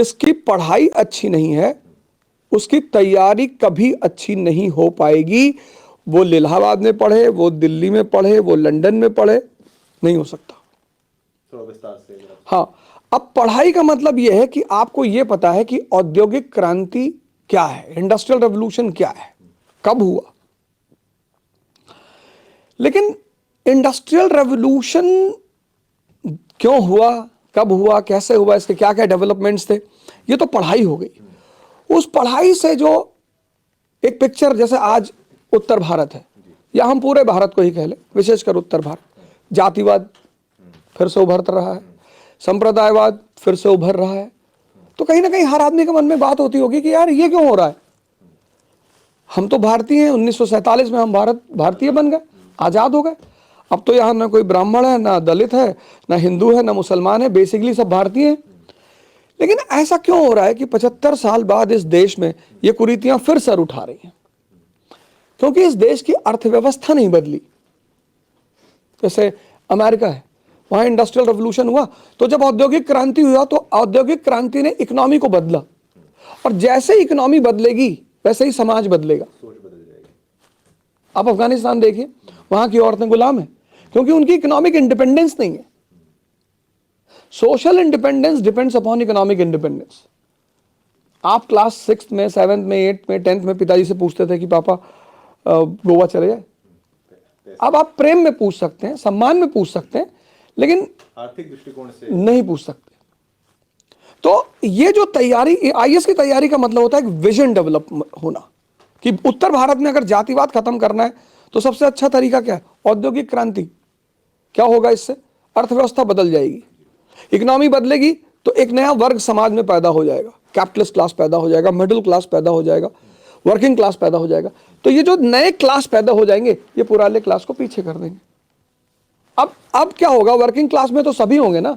जिसकी पढ़ाई अच्छी नहीं है उसकी तैयारी कभी अच्छी नहीं हो पाएगी। वो इलाहाबाद में पढ़े, वो दिल्ली में पढ़े, वो लंदन में पढ़े, नहीं हो सकता। थोड़ा विस्तार से। हाँ, अब पढ़ाई का मतलब यह है कि आपको यह पता है कि औद्योगिक क्रांति क्या है, इंडस्ट्रियल रेवोल्यूशन क्या है, कब हुआ। लेकिन इंडस्ट्रियल रेवोल्यूशन क्यों हुआ, कब हुआ, कैसे हुआ, इसके क्या क्या डेवलपमेंट्स थे, ये तो पढ़ाई हो गई। उस पढ़ाई से जो एक पिक्चर, जैसे आज उत्तर भारत है या हम पूरे भारत को ही कह लें, विशेषकर उत्तर भारत, जातिवाद फिर से उभर रहा है, संप्रदायवाद फिर से उभर रहा है। तो कहीं ना कहीं हर आदमी के मन में बात होती होगी कि यार ये क्यों हो रहा है। हम तो भारतीय हैं, 1947 में हम भारतीय बन गए, आजाद हो गए। अब तो यहाँ ना कोई ब्राह्मण है, ना दलित है, ना हिंदू है, ना मुसलमान है, बेसिकली सब भारतीय हैं। लेकिन ऐसा क्यों हो रहा है कि 75 साल बाद इस देश में ये कुरीतियां फिर सर उठा रही हैं? क्योंकि इस देश की अर्थव्यवस्था नहीं बदली। जैसे अमेरिका है, वहां इंडस्ट्रियल रेवोल्यूशन हुआ, तो जब औद्योगिक क्रांति हुआ तो औद्योगिक क्रांति ने इकोनॉमी को बदला, और जैसे इकोनॉमी बदलेगी वैसे ही समाज बदलेगा। सोच बदल जाएगी। आप अफगानिस्तान देखिए, वहां की औरतें गुलाम है क्योंकि उनकी इकोनॉमिक इंडिपेंडेंस नहीं है। Social independence depends upon economic independence. आप क्लास 6 में, 7 में, 8 में, 10th में पिताजी से पूछते थे कि पापा गोवा चले जाए। अब आप प्रेम में पूछ सकते हैं, सम्मान में पूछ सकते हैं, लेकिन आर्थिक दृष्टिकोण से नहीं पूछ सकते। तो ये जो तैयारी, आईएएस की तैयारी का मतलब होता है एक विजन डेवलप होना, कि उत्तर भारत में अगर जातिवाद खत्म करना है तो सबसे अच्छा तरीका क्या है, औद्योगिक क्रांति। क्या होगा इससे? अर्थव्यवस्था बदल जाएगी, इकोनॉमी बदलेगी, तो एक नया वर्ग समाज में पैदा हो जाएगा, कैपिटलिस्ट क्लास पैदा हो जाएगा, मिडिल क्लास पैदा हो जाएगा, वर्किंग क्लास पैदा हो जाएगा। तो ये जो नए क्लास पैदा हो जाएंगे ये पुराने क्लास को पीछे कर देंगे। अब क्या होगा, वर्किंग क्लास में तो सभी होंगे ना,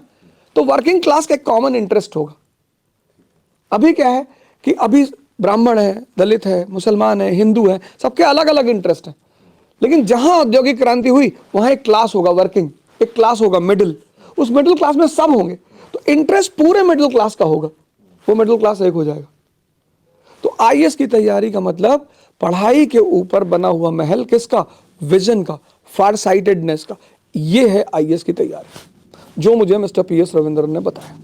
तो वर्किंग क्लास का एक कॉमन इंटरेस्ट होगा। अभी क्या है कि अभी ब्राह्मण है, दलित है, मुसलमान है, हिंदू है, सबके अलग अलग इंटरेस्ट है। लेकिन जहां औद्योगिक क्रांति हुई वहां एक क्लास होगा वर्किंग, एक क्लास होगा मिडिल, उस मिडिल क्लास में सब होंगे, तो इंटरेस्ट पूरे मिडिल क्लास का होगा, वो मिडिल क्लास एक हो जाएगा। तो आईएएस की तैयारी का मतलब पढ़ाई के ऊपर बना हुआ महल किसका? विजन का, फार साइटेडनेस का। ये है आईएएस की तैयारी, जो मुझे मिस्टर पीएस रविंद्रन ने बताया।